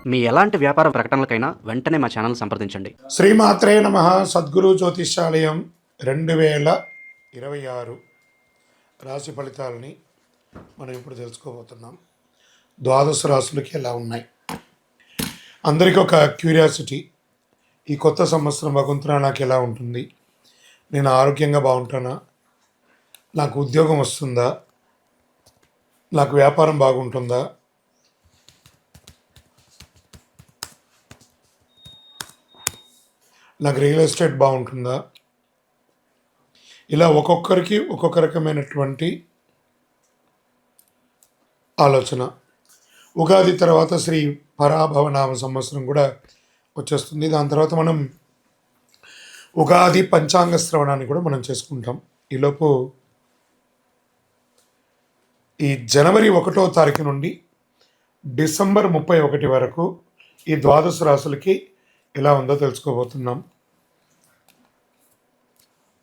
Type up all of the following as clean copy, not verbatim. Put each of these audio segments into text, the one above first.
మీ ఎలాంటి వ్యాపార ప్రకటనలకైనా వెంటనే మా ఛానల్ సంప్రదించండి. శ్రీమాత్రే నమ. సద్గురు జ్యోతిష్యాలయం 2026 రాశి ఫలితాలని మనం ఇప్పుడు తెలుసుకోబోతున్నాం. ద్వాదశ రాశులకి ఎలా ఉన్నాయి? అందరికీ ఒక క్యూరియాసిటీ, ఈ కొత్త సంవత్సరం భగవంతుడా నాకు ఎలా ఉంటుంది? నేను ఆరోగ్యంగా బాగుంటానా? నాకు ఉద్యోగం వస్తుందా? నాకు వ్యాపారం బాగుంటుందా? నాకు రియల్ ఎస్టేట్ బాగుంటుందా? ఇలా ఒక్కొక్కరికి ఒక్కొక్క రకమైనటువంటి ఆలోచన. ఉగాది తర్వాత శ్రీ పరాభవనామ సంవత్సరం కూడా వచ్చేస్తుంది. దాని తర్వాత మనం ఉగాది పంచాంగ శ్రవణాన్ని కూడా మనం చేసుకుంటాం. ఈలోపు ఈ జనవరి 1వ తారీఖు నుండి డిసెంబర్ 31 వరకు ఈ ద్వాదశ రాశులకి ఎలా ఉందో తెలుసుకోబోతున్నాం.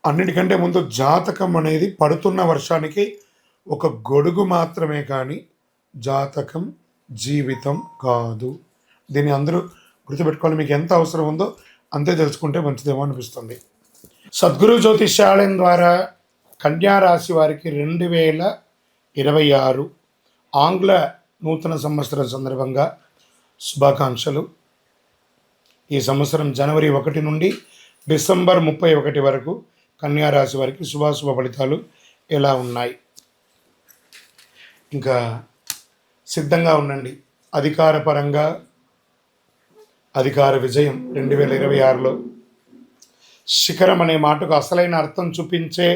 అన్నిటికంటే ముందు జాతకం అనేది పడుతున్న వర్షానికి ఒక గొడుగు మాత్రమే, కానీ జాతకం జీవితం కాదు. దీన్ని అందరూ గుర్తుపెట్టుకోవాలి. మీకు ఎంత అవసరం ఉందో అంతే తెలుసుకుంటే మంచిదేమో అనిపిస్తుంది. సద్గురు జ్యోతిష్యాలయం ద్వారా కన్యా రాశి వారికి 2026 ఆంగ్ల నూతన సంవత్సరం సందర్భంగా శుభాకాంక్షలు. ఈ సంవత్సరం జనవరి 1 నుండి డిసెంబర్ 31 వరకు కన్యా రాశి వారికి శుభాశుభ ఫలితాలు ఎలా ఉన్నాయి? ఇంకా సిద్ధంగా ఉండండి. అధికారపరంగా అధికార విజయం 2026లో శిఖరం అనే మాటకు అసలైన అర్థం చూపించే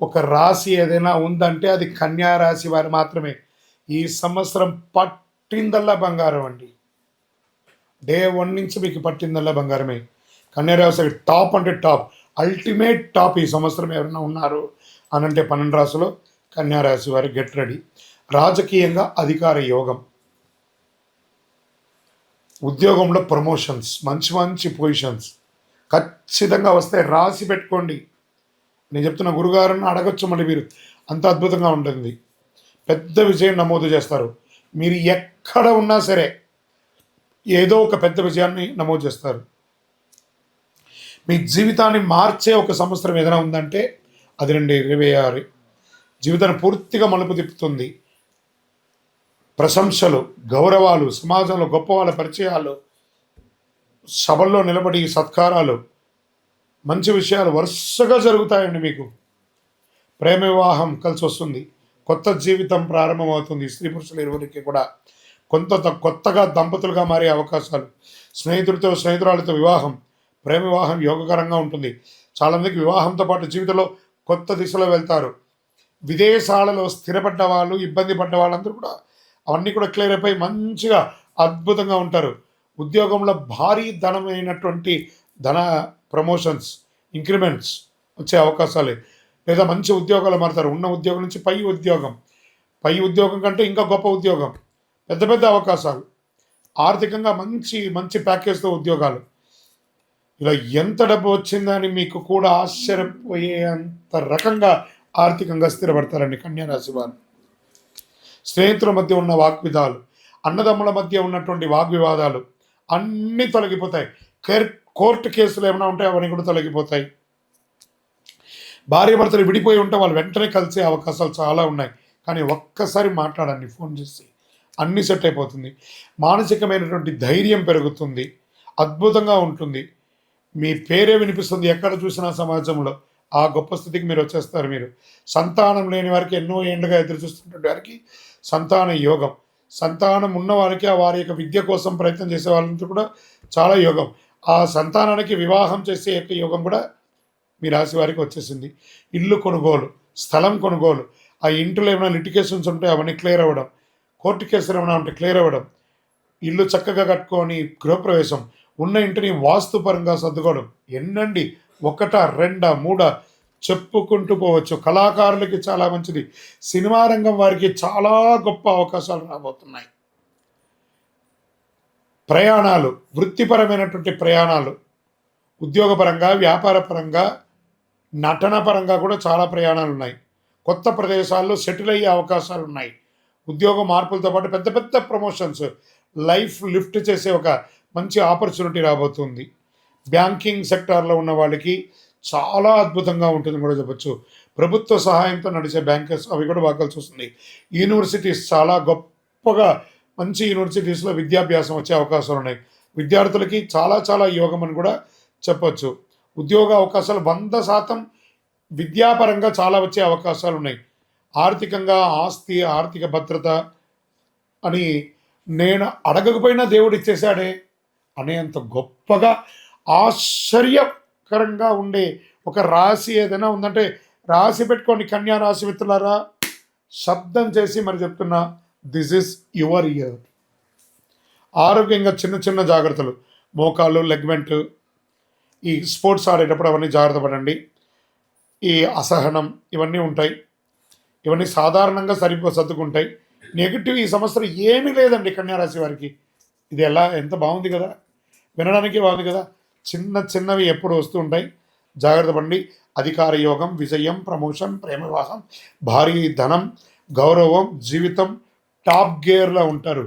ఒక రాశి ఏదైనా ఉందంటే అది కన్యా రాశి వారు మాత్రమే. ఈ సంవత్సరం పట్టిందల్లా బంగారం అండి. డే 1 నుంచి మీకు పట్టిందల్లా బంగారమే. కన్యా రాశి టాప్ అంటే టాప్, అల్టిమేట్ టాప్ ఈ సంవత్సరం ఎవరైనా ఉన్నారు అని అంటే 12 రాశిలో కన్యా రాశి వారు గెట్ రెడీ. రాజకీయంగా అధికార యోగం, ఉద్యోగంలో ప్రమోషన్స్, మంచి మంచి పొజిషన్స్ ఖచ్చితంగా వస్తాయి. రాసి పెట్టుకోండి. నేను చెప్తున్న గురుగారిని అడగచ్చు, మళ్ళీ మీరు అంత అద్భుతంగా ఉంటుంది. పెద్ద విజయం నమోదు చేస్తారు. మీరు ఎక్కడ ఉన్నా సరే ఏదో ఒక పెద్ద విజయాన్ని నమోదు చేస్తారు. మీ జీవితాన్ని మార్చే ఒక సంవత్సరం ఏదైనా ఉందంటే అది 2026. జీవితాన్ని పూర్తిగా మలుపు తిప్పుతుంది. ప్రశంసలు, గౌరవాలు, సమాజంలో గొప్ప వాళ్ళ పరిచయాలు, సభల్లో నిలబడి సత్కారాలు, మంచి విషయాలు వరుసగా జరుగుతాయండి. మీకు ప్రేమ వివాహం కలిసి వస్తుంది. కొత్త జీవితం ప్రారంభమవుతుంది. స్త్రీ పురుషుల ఇరువురికి కూడా కొత్తగా దంపతులుగా మారే అవకాశాలు, స్నేహితురాలతో వివాహం, ప్రేమ వివాహం యోగకరంగా ఉంటుంది. చాలామందికి వివాహంతో పాటు జీవితంలో కొత్త దిశలో వెళ్తారు. విదేశాలలో స్థిరపడ్డ వాళ్ళు, ఇబ్బంది పడ్డ వాళ్ళందరూ కూడా అవన్నీ కూడా క్లియర్ అయిపోయి మంచిగా అద్భుతంగా ఉంటారు. ఉద్యోగంలో భారీ ధనమైనటువంటి ధన ప్రమోషన్స్, ఇంక్రిమెంట్స్ వచ్చే అవకాశాలే, లేదా మంచి ఉద్యోగాలు మారుతారు. ఉన్న ఉద్యోగం నుంచి పై ఉద్యోగం కంటే ఇంకా గొప్ప ఉద్యోగం, పెద్ద పెద్ద అవకాశాలు, ఆర్థికంగా మంచి మంచి ప్యాకేజ్తో ఉద్యోగాలు. ఇలా ఎంత డబ్బు వచ్చిందని మీకు కూడా ఆశ్చర్యపోయేంత రకంగా ఆర్థికంగా స్థిరపడతారండి కన్యా రాశి వారు. స్నేహితుల మధ్య ఉన్న వాగ్వివాదాలు, అన్నదమ్ముల మధ్య ఉన్నటువంటి వాగ్వివాదాలు అన్నీ తొలగిపోతాయి. కోర్టు కేసులు ఏమైనా ఉంటాయి అవన్నీ కూడా తొలగిపోతాయి. భార్యాభర్తలు విడిపోయి ఉంటే వాళ్ళు వెంటనే కలిసే అవకాశాలు చాలా ఉన్నాయి. కానీ ఒక్కసారి మాట్లాడండి ఫోన్ చేసి, అన్నీ సెట్ అయిపోతుంది. మానసికమైనటువంటి ధైర్యం పెరుగుతుంది. అద్భుతంగా ఉంటుంది. మీ పేరే వినిపిస్తుంది ఎక్కడ చూసినా సమాజంలో. ఆ గొప్ప స్థితికి మీరు వచ్చేస్తారు. మీరు సంతానం లేని వారికి, ఎన్నో ఏళ్ళుగా ఎదురు చూస్తున్నటువంటి వారికి సంతాన యోగం, సంతానం ఉన్న వారికి ఆ వారి యొక్క విద్య కోసం ప్రయత్నం చేసే వాళ్ళంతా కూడా చాలా యోగం. ఆ సంతానానికి వివాహం చేసే యొక్క యోగం కూడా మీ రాశి వారికి వచ్చేసింది. ఇల్లు కొనుగోలు, స్థలం కొనుగోలు, ఆ ఇంట్లో ఏమైనా లిటికేషన్స్ ఉంటే అవన్నీ క్లియర్ అవ్వడం, కోర్టు కేసులు ఏమైనా ఉంటే క్లియర్ అవ్వడం, ఇల్లు చక్కగా కట్టుకొని గృహప్రవేశం, ఉన్న ఇంటిని వాస్తుపరంగా సర్దుకోవడం. ఎన్నండి, 1, 2, 3 చెప్పుకుంటూ పోవచ్చు. కళాకారులకి చాలా మంచిది. సినిమా రంగం వారికి చాలా గొప్ప అవకాశాలు రాబోతున్నాయి. ప్రయాణాలు, వృత్తిపరమైనటువంటి ప్రయాణాలు, ఉద్యోగపరంగా, వ్యాపారపరంగా, నటన పరంగా కూడా చాలా ప్రయాణాలు ఉన్నాయి. కొత్త ప్రదేశాల్లో సెటిల్ అయ్యే అవకాశాలు ఉన్నాయి. ఉద్యోగ మార్పులతో పాటు పెద్ద పెద్ద ప్రమోషన్స్, లైఫ్ లిఫ్ట్ చేసే ఒక మంచి ఆపర్చునిటీ రాబోతుంది. బ్యాంకింగ్ సెక్టార్లో ఉన్న వాళ్ళకి చాలా అద్భుతంగా ఉంటుందని కూడా చెప్పొచ్చు. ప్రభుత్వ సహాయంతో నడిచే బ్యాంకర్స్ అవి కూడా బాగా కలిసి వస్తుంది. యూనివర్సిటీస్ చాలా గొప్పగా మంచి యూనివర్సిటీస్లో విద్యాభ్యాసం వచ్చే అవకాశాలు ఉన్నాయి. విద్యార్థులకి చాలా చాలా యోగం అని కూడా చెప్పొచ్చు. ఉద్యోగ అవకాశాలు 100% విద్యాపరంగా చాలా వచ్చే అవకాశాలు ఉన్నాయి. ఆర్థికంగా ఆస్తి, ఆర్థిక భద్రత అని నేను అడగకపోయినా దేవుడు ఇచ్చేశాడే అనేంత గొప్పగా ఆశ్చర్యకరంగా ఉండే ఒక రాశి ఏదైనా ఉందంటే రాశి పెట్టుకోండి. కన్యా రాశి మిత్రులారా, శబ్దం చేసి మరి చెప్తున్నా, దిస్ ఇస్ యువర్ ఇయర్. ఆరోగ్యంగా చిన్న చిన్న జాగ్రత్తలు, మోకాళ్ళు, లెగ్మెంట్, ఈ స్పోర్ట్స్ ఆడేటప్పుడు అవన్నీ జాగ్రత్త పడండి. ఈ అసహనం ఇవన్నీ ఉంటాయి. ఇవన్నీ సాధారణంగా సర్దుకుంటాయి. నెగిటివ్ ఈ సంవత్సరం ఏమీ లేదండి కన్యారాశి వారికి. ఇది ఎంత బాగుంది కదా, వినడానికి బాగుంది కదా. చిన్న చిన్నవి ఎప్పుడు వస్తూ ఉంటాయి, జాగ్రత్త పడండి. అధికార యోగం, విజయం, ప్రమోషన్, ప్రేమ వివాహం, భారీ ధనం, గౌరవం, జీవితం టాప్ గేర్లో ఉంటారు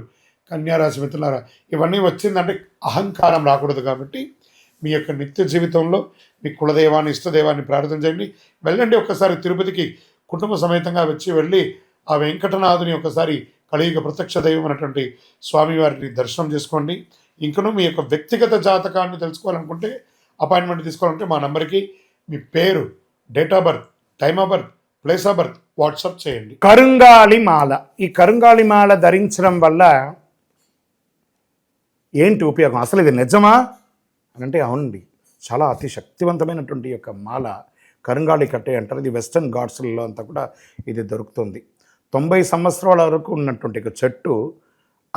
కన్యారాశి మిత్రులారా. ఇవన్నీ వచ్చిందంటే అహంకారం రాకూడదు. కాబట్టి మీ యొక్క నిత్య జీవితంలో మీ కులదైవాన్ని, ఇష్టదైవాన్ని ప్రార్థన చేయండి. వెళ్ళండి ఒక్కసారి తిరుపతికి కుటుంబ సమేతంగా వెళ్ళి ఆ వెంకటనాథుని ఒకసారి కలియుగ ప్రత్యక్ష దైవం అనేటువంటి స్వామివారిని దర్శనం చేసుకోండి. ఇంకనూ మీ యొక్క వ్యక్తిగత జాతకాన్ని తెలుసుకోవాలనుకుంటే, అపాయింట్మెంట్ తీసుకోవాలంటే మా నంబర్కి మీ పేరు, date of birth, time of birth, place of birth WhatsApp చేయండి. కరుంగాలి మాల. ఈ కరుంగాలి మాల ధరించడం వల్ల ఏంటి ఉపయోగం? అసలు ఇది నిజమా అని అంటే అవునండి, చాలా అతి శక్తివంతమైనటువంటి యొక్క మాల కరుంగాలి కట్టే అంటారు. ఇది వెస్టర్న్ ఘాట్స్లలో అంతా కూడా ఇది దొరుకుతుంది. 90 సంవత్సరాల వరకు ఉన్నటువంటి ఒక చెట్టు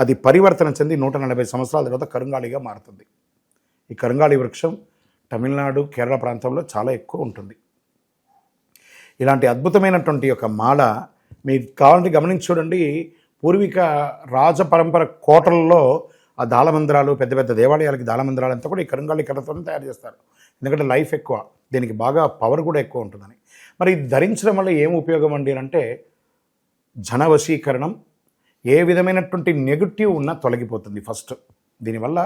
అది పరివర్తన చెంది 140 సంవత్సరాల తర్వాత కరుంగాలిగా మారుతుంది. ఈ కరుంగాలి వృక్షం తమిళనాడు, కేరళ ప్రాంతంలో చాలా ఎక్కువ ఉంటుంది. ఇలాంటి అద్భుతమైనటువంటి యొక్క మాల మీకు కావాలంటే గమనించి చూడండి. పూర్వీక రాజపరంపర కోటలలో ఆ దాళమందిరాలు, పెద్ద పెద్ద దేవాలయాలకి దాళమందిరాలు అంతా కూడా ఈ కరుంగాలి కర్రతోనే తయారు చేస్తారు. ఎందుకంటే లైఫ్ ఎక్కువ, దీనికి బాగా పవర్ కూడా ఎక్కువ ఉంటుందని. మరి ఇది ధరించడం వల్ల ఏం ఉపయోగం అండి అంటే, జనవశీకరణం, ఏ విధమైనటువంటి నెగిటివ్ ఉన్నా తొలగిపోతుంది. ఫస్ట్ దీనివల్ల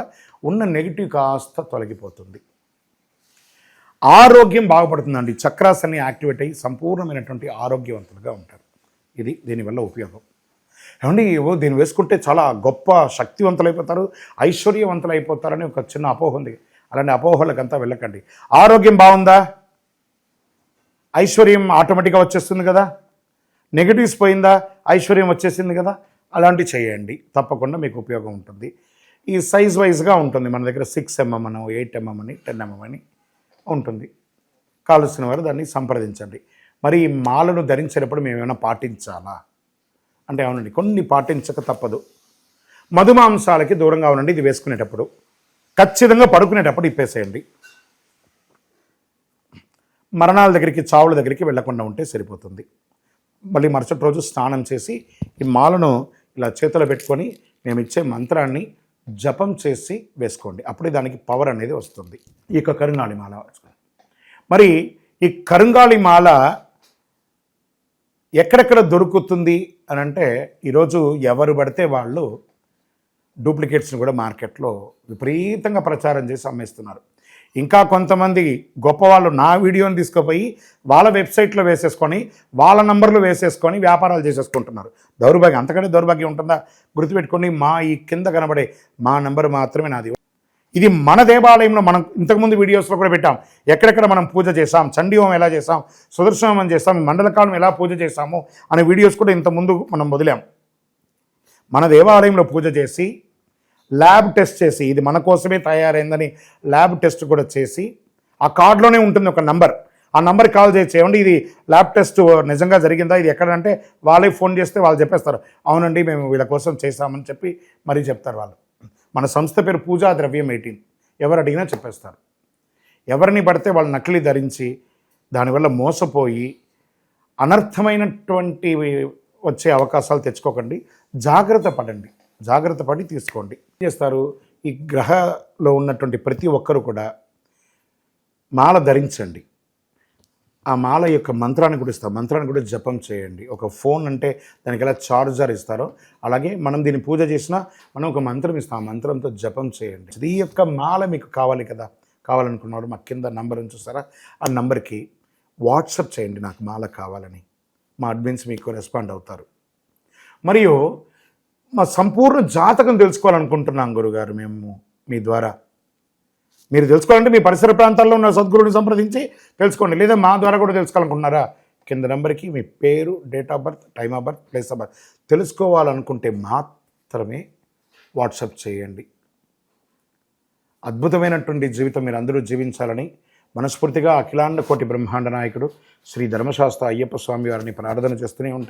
ఉన్న నెగిటివ్ కాస్త తొలగిపోతుంది. ఆరోగ్యం బాగుపడుతుందండి. చక్రాస్ అన్ని యాక్టివేట్ అయ్యి సంపూర్ణమైనటువంటి ఆరోగ్యవంతులుగా ఉంటారు. ఇది దీనివల్ల ఉపయోగం. ఏమండి, దీన్ని వేసుకుంటే చాలా గొప్ప శక్తివంతులైపోతారు, ఐశ్వర్యవంతులైపోతారని ఒక చిన్న అపోహ ఉంది. అలాంటి అపోహలకంతా వెళ్ళకండి. ఆరోగ్యం బాగుందా, ఐశ్వర్యం ఆటోమేటిక్గా వచ్చేస్తుంది కదా. నెగిటివ్స్ పోయిందా, ఐశ్వర్యం వచ్చేసింది కదా. అలాంటివి చేయండి, తప్పకుండా మీకు ఉపయోగం ఉంటుంది. ఈ సైజ్ వైజ్గా ఉంటుంది. మన దగ్గర 6 mm అని, 8 mm అని, 10 mm అని ఉంటుంది. కావలసిన వారు దాన్ని సంప్రదించండి. మరి ఈ మాలను ధరించేటప్పుడు మేము ఏమైనా పాటించాలా అంటే అవునండి, కొన్ని పాటించక తప్పదు. మధుమాంసాలకి దూరంగా ఉండండి. ఇది వేసుకునేటప్పుడు ఖచ్చితంగా పడుకునేటప్పుడు ఇప్పేసేయండి. మరణాల దగ్గరికి, చావుల దగ్గరికి వెళ్లకుండా ఉంటే సరిపోతుంది. మళ్ళీ మరుసటి రోజు స్నానం చేసి ఈ మాలను ఇలా చేతిలో పెట్టుకొని మేము ఇచ్చే మంత్రాన్ని జపం చేసి వేసుకోండి. అప్పుడే దానికి పవర్ అనేది వస్తుంది. ఈ యొక్క కరుంగాలి మాల. మరి ఈ కరుంగాలి మాల ఎక్కడెక్కడ దొరుకుతుంది అని అంటే, ఈరోజు ఎవరు పడితే వాళ్ళు డూప్లికేట్స్ని కూడా మార్కెట్లో విపరీతంగా ప్రచారం చేసి అమ్మేస్తున్నారు. ఇంకా కొంతమంది గొప్పవాళ్ళు నా వీడియోని తీసుకుపోయి వాళ్ళ వెబ్సైట్లో వేసేసుకొని, వాళ్ళ నంబర్లు వేసేసుకొని వ్యాపారాలు చేసేసుకుంటున్నారు. దౌర్భాగ్యం, అంతకంటే దౌర్భాగ్యం ఉంటుందా? గుర్తుపెట్టుకొని, ఈ కింద కనబడే మా నంబర్ మాత్రమే నాది. ఇది మన దేవాలయంలో మనం ఇంతకుముందు వీడియోస్లో కూడా పెట్టాం. ఎక్కడెక్కడ మనం పూజ చేసాం, చండీ హోమం ఎలా చేసాం, సుదర్శన హోమం చేసాం, మండలకాలం ఎలా పూజ చేసాము అనే వీడియోస్ కూడా ఇంతకుముందు మనం వదిలాం. మన దేవాలయంలో పూజ చేసి, ల్యాబ్ టెస్ట్ చేసి, ఇది మన కోసమే తయారైందని ల్యాబ్ టెస్ట్ కూడా చేసి, ఆ కార్డులోనే ఉంటుంది ఒక నంబర్. ఆ నంబర్ కాల్ చేయండి, ఇది ల్యాబ్ టెస్ట్ నిజంగా జరిగిందా, ఇది ఎక్కడంటే వాళ్ళే ఫోన్ చేస్తే వాళ్ళు చెప్పేస్తారు, అవునండి మేము వీళ్ళ కోసం చేశామని చెప్పి మరీ చెప్తారు వాళ్ళు. మన సంస్థ పేరు పూజా ద్రవ్యం 18. ఎవరు అడిగినా చెప్పేస్తారు. ఎవరిని పడితే వాళ్ళు నకిలీ ధరించి దానివల్ల మోసపోయి అనర్థమైనటువంటి వచ్చే అవకాశాలు తెచ్చుకోకండి. జాగ్రత్త పడండి, జాగ్రత్త పడి తీసుకోండి. ఏం చేస్తారు, ఈ గ్రహలో ఉన్నటువంటి ప్రతి ఒక్కరు కూడా మాల ధరించండి. ఆ మాల యొక్క మంత్రాన్ని కూడా ఇస్తాం. మంత్రాన్ని కూడా జపం చేయండి. ఒక ఫోన్ అంటే దానికి ఎలా చార్జర్ ఇస్తారో అలాగే మనం దీన్ని పూజ చేసినా మనం ఒక మంత్రం ఇస్తాం. ఆ మంత్రంతో జపం చేయండి. ఈ యొక్క మాల మీకు కావాలి కదా, కావాలనుకున్నవాడు మా కింద నంబర్ చూస్తారా, ఆ నంబర్కి వాట్సాప్ చేయండి నాకు మాల కావాలని. మా అడ్మిన్స్ మీకు రెస్పాండ్ అవుతారు. మరియు మా సంపూర్ణ జాతకం తెలుసుకోవాలనుకుంటున్నాం గురుగారు మేము మీ ద్వారా. మీరు తెలుసుకోవాలంటే మీ పరిసర ప్రాంతాల్లో ఉన్న సద్గురుని సంప్రదించి తెలుసుకోండి, లేదా మా ద్వారా కూడా తెలుసుకోవాలనుకుంటున్నారా, కింద నెంబర్కి మీ పేరు, date of birth, time of birth, place of birth తెలుసుకోవాలనుకుంటే మాత్రమే వాట్సాప్ చేయండి. అద్భుతమైనటువంటి జీవితం మీరు అందరూ జీవించాలని మనస్ఫూర్తిగా అఖిలాండ కోటి బ్రహ్మాండ నాయకుడు శ్రీ ధర్మశాస్త్ర అయ్యప్ప స్వామి వారిని ప్రార్థన చేస్తూనే ఉంటాను.